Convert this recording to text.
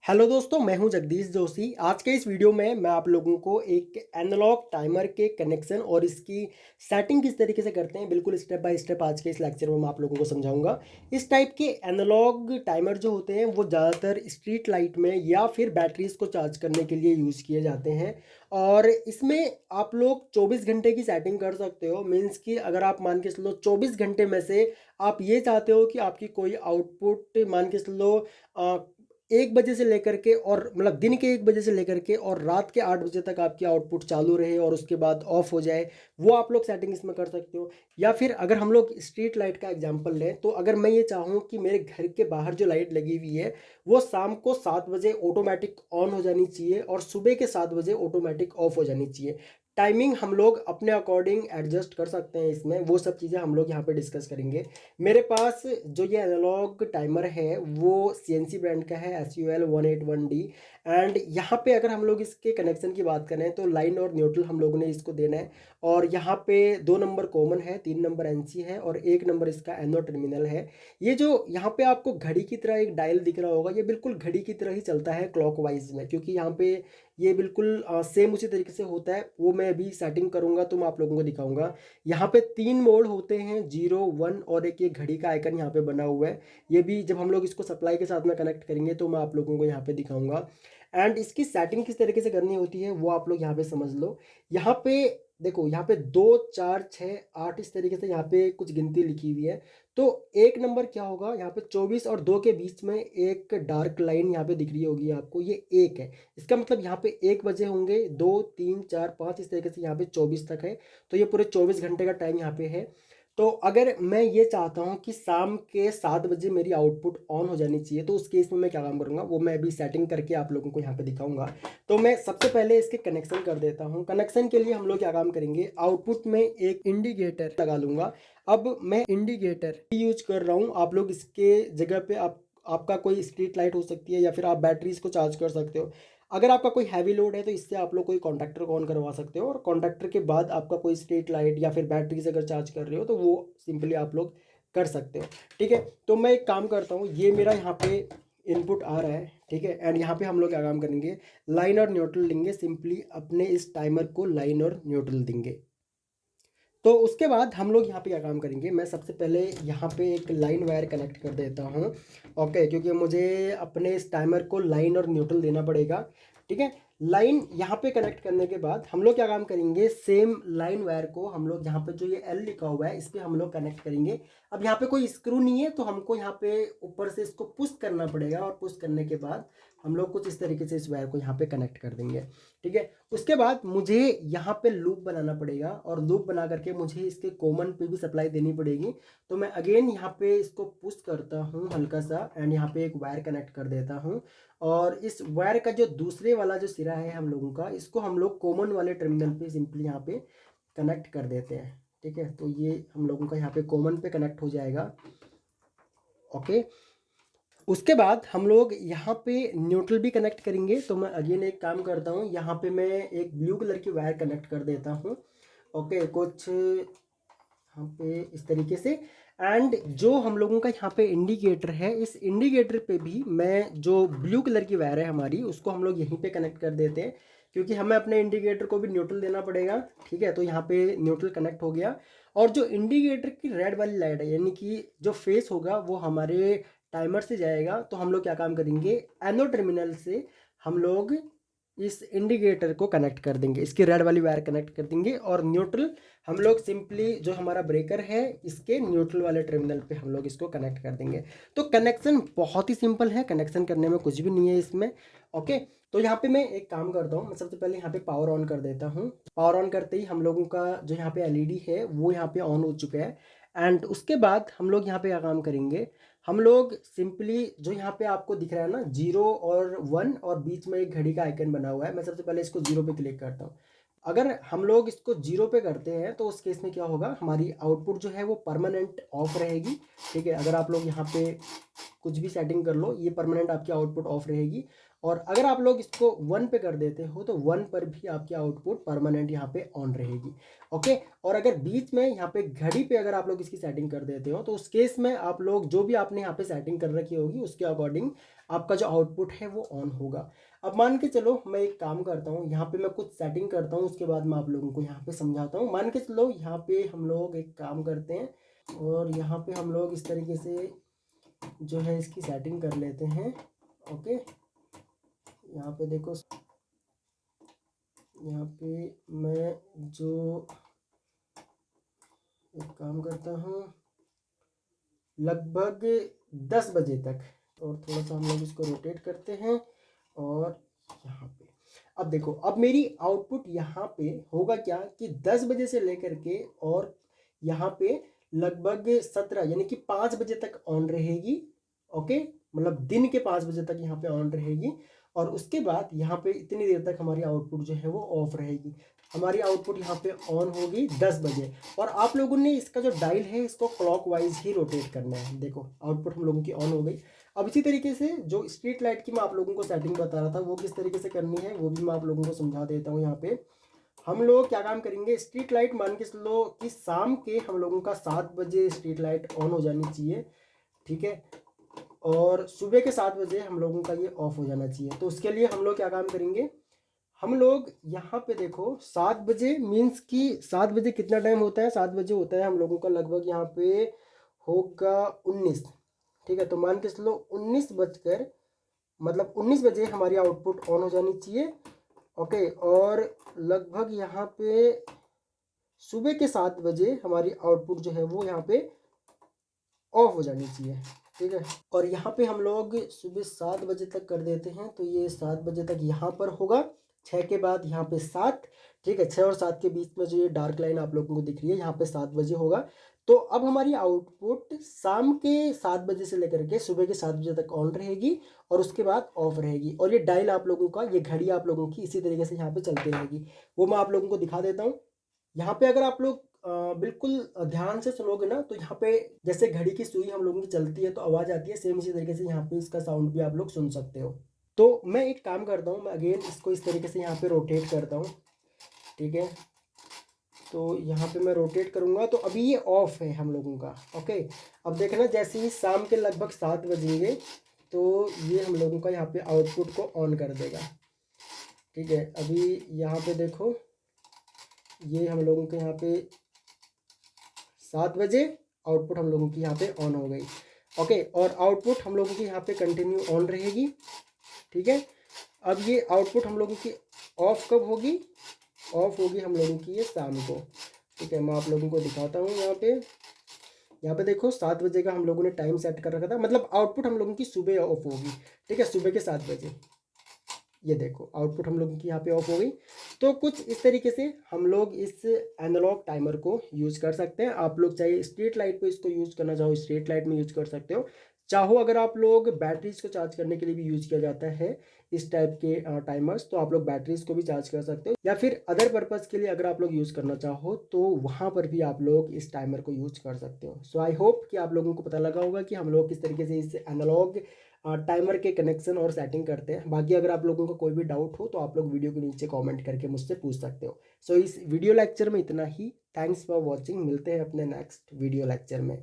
Hello दोस्तों, मैं हूं जगदीश जोशी। आज के इस वीडियो में मैं आप लोगों को एक एनालॉग टाइमर के कनेक्शन और इसकी सेटिंग किस तरीके से करते हैं बिल्कुल स्टेप बाय स्टेप आज के इस लेक्चर में मैं आप लोगों को समझाऊंगा। इस टाइप के एनालॉग टाइमर जो होते हैं वो ज़्यादातर स्ट्रीट लाइट में या फिर बैटरीज को चार्ज करने के लिए यूज़ किए जाते हैं। और इसमें आप लोग 24 घंटे की सेटिंग कर सकते हो। मीन्स कि अगर आप मान के चलो 24 घंटे में से आप ये चाहते हो कि आपकी कोई आउटपुट मान के चलो 1 बजे से लेकर के और मतलब दिन के 1 बजे से लेकर के और रात के 8 बजे तक आपकी आउटपुट चालू रहे और उसके बाद ऑफ हो जाए, वो आप लोग सेटिंग इसमें कर सकते हो। या फिर अगर हम लोग स्ट्रीट लाइट का एग्जांपल लें तो अगर मैं ये चाहूँ कि मेरे घर के बाहर जो लाइट लगी हुई है वो शाम को 7 बजे ऑटोमेटिक ऑन हो जानी चाहिए और सुबह के 7 बजे ऑटोमेटिक ऑफ हो जानी चाहिए। टाइमिंग हम लोग अपने अकॉर्डिंग एडजस्ट कर सकते हैं। इसमें वो सब चीज़ें हम लोग यहाँ पे डिस्कस करेंगे। मेरे पास जो ये एनालॉग टाइमर है वो CNC ब्रांड का है, SUL181D। एंड यहाँ पे अगर हम लोग इसके कनेक्शन की बात करें तो लाइन और न्यूट्रल हम लोगों ने इसको देना है। और यहाँ पे 2 नंबर कॉमन है, 3 नंबर NC है और 1 नंबर इसका एनो टर्मिनल है। ये जो यहाँ पे आपको घड़ी की तरह एक डायल दिख रहा होगा, ये बिल्कुल घड़ी की तरह ही चलता है क्लॉकवाइज में, क्योंकि यहाँ पे ये बिल्कुल सेम उसी तरीके से होता है। वो मैं अभी सेटिंग करूँगा तो मैं आप लोगों को दिखाऊंगा। यहाँ पे 3 मोड होते हैं, 0, 1 और एक ये घड़ी का आइकन यहाँ पे बना हुआ है। ये भी जब हम लोग इसको सप्लाई के साथ में कनेक्ट करेंगे तो मैं आप लोगों को यहाँ पे दिखाऊंगा। एंड इसकी सेटिंग किस तरीके से करनी होती है वो आप लोग यहाँ पे समझ लो। यहाँ पे देखो, यहाँ पे 2, 4, 6, 8 इस तरीके से यहाँ पे कुछ गिनती लिखी हुई है। तो 1 नंबर क्या होगा, यहाँ पे 24 और 2 के बीच में एक डार्क लाइन यहाँ पे दिख रही होगी आपको, ये 1 है। इसका मतलब यहाँ पे 1 बजे होंगे, 2, 3, 4, 5 इस तरीके से यहाँ पे 24 तक है। तो ये पूरे 24 घंटे का टाइम यहाँ पे है। तो अगर मैं ये चाहता हूँ कि शाम के 7 बजे मेरी आउटपुट ऑन हो जानी चाहिए तो उस केस में मैं क्या काम करूँगा वो मैं अभी सेटिंग करके आप लोगों को यहाँ पे दिखाऊंगा। तो मैं सबसे पहले इसके कनेक्शन कर देता हूँ। कनेक्शन के लिए हम लोग क्या काम करेंगे, आउटपुट में एक इंडिकेटर लगा लूंगा। अब मैं इंडिकेटर यूज कर रहा हूँ, आप लोग इसके जगह पे आपका कोई स्ट्रीट लाइट हो सकती है या फिर आप बैटरीज को चार्ज कर सकते हो। अगर आपका कोई हैवी लोड है तो इससे आप लोग कोई कॉन्टैक्टर को ऑन करवा सकते हो और कॉन्टैक्टर के बाद आपका कोई स्ट्रीट लाइट या फिर बैटरीज अगर चार्ज कर रहे हो तो वो सिंपली आप लोग कर सकते हो। ठीक है, तो मैं एक काम करता हूँ, ये मेरा यहाँ पे इनपुट आ रहा है। ठीक है, एंड यहाँ पे हम लोग क्या काम करेंगे, लाइन और न्यूट्रल देंगे। सिंपली अपने इस टाइमर को लाइन और न्यूट्रल देंगे। तो उसके बाद हम लोग यहाँ पे क्या काम करेंगे, मैं सबसे पहले यहाँ पे एक लाइन वायर कनेक्ट कर देता हूँ। ओके, क्योंकि मुझे अपने इस टाइमर को लाइन और न्यूट्रल देना पड़ेगा। ठीक है, लाइन यहाँ पे कनेक्ट करने के बाद हम लोग क्या काम करेंगे, सेम लाइन वायर को हम लोग यहाँ पे जो ये L लिखा हुआ है इस पे हम लोग कनेक्ट करेंगे। अब यहाँ पे कोई स्क्रू नहीं है तो हमको यहाँ पे ऊपर से इसको पुश करना पड़ेगा और पुश करने के बाद हम लोग कुछ इस तरीके से इस वायर को यहाँ पे कनेक्ट कर देंगे। ठीक है, उसके बाद मुझे यहाँ पे लूप बनाना पड़ेगा और लूप बना करके मुझे इसके कॉमन पे भी सप्लाई देनी पड़ेगी। तो मैं अगेन यहाँ पे इसको पुश करता हूँ हल्का सा एंड यहाँ पे एक वायर कनेक्ट कर देता हूँ। और इस वायर का जो दूसरे वाला जो सिरा है हम लोगों का, इसको हम लोग कॉमन वाले टर्मिनल पे सिंपली यहाँ पे कनेक्ट कर देते हैं। ठीक है, तो ये हम लोगों का यहाँ पे कॉमन पे कनेक्ट हो जाएगा। ओके, उसके बाद हम लोग यहाँ पे न्यूट्रल भी कनेक्ट करेंगे। तो मैं अगेन एक काम करता हूँ, यहाँ पे मैं एक ब्लू कलर की वायर कनेक्ट कर देता हूँ। ओके, कुछ यहाँ पे इस तरीके से। एंड जो हम लोगों का यहाँ पे इंडिकेटर है, इस इंडिकेटर पे भी मैं जो ब्लू कलर की वायर है हमारी उसको हम लोग यहीं पे कनेक्ट कर देते हैं, क्योंकि हमें अपने इंडिकेटर को भी न्यूट्रल देना पड़ेगा। ठीक है, तो यहाँ पे न्यूट्रल कनेक्ट हो गया। और जो इंडिकेटर की रेड वाली लाइट है यानी कि जो फेस होगा वो हमारे टाइमर से जाएगा। तो हम लोग क्या काम करेंगे, एनो टर्मिनल से हम लोग इस इंडिकेटर को कनेक्ट कर देंगे, इसकी रेड वाली वायर कनेक्ट कर देंगे और न्यूट्रल हम लोग सिंपली जो हमारा ब्रेकर है इसके न्यूट्रल वाले टर्मिनल पे हम लोग इसको कनेक्ट कर देंगे। तो कनेक्शन बहुत ही सिंपल है, कनेक्शन करने में कुछ भी नहीं है इसमें। ओके, तो यहाँ पे मैं एक काम करता हूँ, मैं सबसे पहले यहाँ पे पावर ऑन कर देता हूँ। पावर ऑन करते ही हम लोगों का जो यहाँ पे LED है वो यहाँ पे ऑन हो चुका है। एंड उसके बाद हम लोग यहाँ पे क्या काम करेंगे, हम लोग सिंपली जो यहाँ पे आपको दिख रहा है ना 0 और 1 और बीच में एक घड़ी का आइकन बना हुआ है, मैं सबसे पहले इसको 0 पे क्लिक करता हूँ। अगर हम लोग इसको 0 पे करते हैं तो उस केस में क्या होगा, हमारी आउटपुट जो है वो परमानेंट ऑफ रहेगी। ठीक है, अगर आप लोग यहाँ पे कुछ भी सेटिंग कर लो ये परमानेंट आपकी आउटपुट ऑफ रहेगी। और अगर आप लोग इसको 1 पे कर देते हो तो 1 पर भी आपकी आउटपुट परमानेंट यहाँ पे ऑन रहेगी। ओके, और अगर बीच में यहाँ पे घड़ी पे अगर आप लोग इसकी सेटिंग कर देते हो तो उस केस में आप लोग जो भी आपने यहाँ पे सेटिंग कर रखी होगी उसके अकॉर्डिंग आपका जो आउटपुट है वो ऑन होगा। अब मान के चलो मैं एक काम करता हूँ, यहाँ पे मैं कुछ सेटिंग करता हूँ, उसके बाद मैं आप लोगों को यहाँ पे समझाता हूँ। मान के चलो यहाँ पे हम लोग एक काम करते हैं और यहाँ पे हम लोग इस तरीके से जो है इसकी सेटिंग कर लेते हैं। ओके, यहाँ पे देखो, यहाँ पे मैं जो एक काम करता हूँ लगभग 10 बजे तक, और थोड़ा सा हम लोग इसको रोटेट करते हैं और यहाँ पे अब देखो, अब मेरी आउटपुट यहाँ पे होगा क्या कि 10 बजे से लेकर के और यहाँ पे लगभग 17 यानी कि 5 बजे तक ऑन रहेगी। ओके, मतलब दिन के 5 बजे तक यहाँ पे ऑन रहेगी और उसके बाद यहाँ पे इतनी देर तक हमारी आउटपुट जो है वो ऑफ रहेगी। हमारी आउटपुट यहाँ पे ऑन होगी 10 बजे और आप लोगों ने इसका जो डायल है इसको क्लॉकवाइज ही रोटेट करना है। देखो आउटपुट हम लोगों की ऑन हो गई। अब इसी तरीके से जो स्ट्रीट लाइट की मैं आप लोगों को सेटिंग बता रहा था वो किस तरीके से करनी है वो भी मैं आप लोगों को समझा देता हूँ। यहाँ पे हम लोग क्या काम करेंगे, स्ट्रीट लाइट मान के चलो कि शाम के हम लोगों का 7 बजे स्ट्रीट लाइट ऑन हो जानी चाहिए, ठीक है, और सुबह के 7 बजे हम लोगों का ये ऑफ हो जाना चाहिए। तो उसके लिए हम लोग क्या काम करेंगे, हम लोग यहाँ पे देखो 7 बजे मीन्स कि 7 बजे कितना टाइम होता है, 7 बजे होता है हम लोगों का लगभग यहाँ पे होगा 19, ठीक है। तो मान के चलो 19 बजकर मतलब 19 बजे हमारी आउटपुट ऑन हो जानी चाहिए। ओके, और लगभग यहाँ पे सुबह के 7 बजे हमारी आउटपुट जो है वो यहाँ पे ऑफ हो जानी चाहिए, ठीक है। और यहाँ पे हम लोग सुबह 7 बजे तक कर देते हैं, तो ये 7 बजे तक यहाँ पर होगा, 6 के बाद यहाँ पे 7, ठीक है। 6 और 7 के बीच में जो ये डार्क लाइन आप लोगों को दिख रही है यहाँ पे 7 बजे होगा। तो अब हमारी आउटपुट शाम के 7 बजे से लेकर के सुबह के 7 बजे तक ऑन रहेगी और उसके बाद ऑफ रहेगी। और ये डायल आप लोगों का, ये घड़ी आप लोगों की इसी तरीके से यहाँ पे चलती रहेगी। वो मैं आप लोगों को दिखा देता हूँ। यहाँ पे अगर आप लोग बिल्कुल ध्यान से सुनोगे ना तो यहाँ पे जैसे घड़ी की सुई हम लोगों की चलती है तो आवाज़ आती है, सेम इसी तरीके से यहाँ पे इसका साउंड भी आप लोग सुन सकते हो। तो मैं एक काम करता हूँ, मैं अगेन इसको इस तरीके से यहाँ पे रोटेट करता हूँ, ठीक है। तो यहाँ पे मैं रोटेट करूँगा तो अभी ये ऑफ है हम लोगों का। ओके, अब देखना जैसे ही शाम के लगभग 7 बजेंगे तो ये हम लोगों का यहाँ पे आउटपुट को ऑन कर देगा, ठीक है। अभी यहाँ पे देखो, ये हम लोगों के यहाँ पे 7 बजे आउटपुट हम लोगों की यहाँ पे ऑन हो गई। ओके, और आउटपुट हम लोगों की यहाँ पे कंटिन्यू ऑन रहेगी, ठीक है। अब ये आउटपुट हम लोगों की ऑफ कब होगी, ऑफ होगी हम लोगों की ये शाम को, ठीक है। मैं आप लोगों को दिखाता हूँ यहाँ पे देखो 7 बजे का हम लोगों ने टाइम सेट कर रखा था, मतलब आउटपुट हम लोगों की सुबह ऑफ होगी, ठीक है, सुबह के 7 बजे। ये देखो आउटपुट हम लोगों की यहाँ पे ऑफ हो गई। तो कुछ इस तरीके से हम लोग इस एनालॉग टाइमर को यूज़ कर सकते हैं। आप लोग चाहे स्ट्रीट लाइट पे इसको यूज़ करना चाहो स्ट्रीट लाइट में यूज़ कर सकते हो, चाहो अगर आप लोग बैटरीज को चार्ज करने के लिए भी यूज़ किया जाता है इस टाइप के टाइमर्स, तो आप लोग बैटरीज को भी चार्ज कर सकते हो, या फिर अदर पर्पज़ के लिए अगर आप लोग यूज़ करना चाहो तो वहाँ पर भी आप लोग इस टाइमर को यूज़ कर सकते हो। सो आई होप कि आप लोगों को पता लगा होगा कि हम लोग किस तरीके से इस एनालॉग टाइमर के कनेक्शन और सेटिंग करते हैं। बाकी अगर आप लोगों को कोई भी डाउट हो तो आप लोग वीडियो के नीचे कमेंट करके मुझसे पूछ सकते हो। सो इस वीडियो लेक्चर में इतना ही। थैंक्स फॉर वॉचिंग, मिलते हैं अपने नेक्स्ट वीडियो लेक्चर में।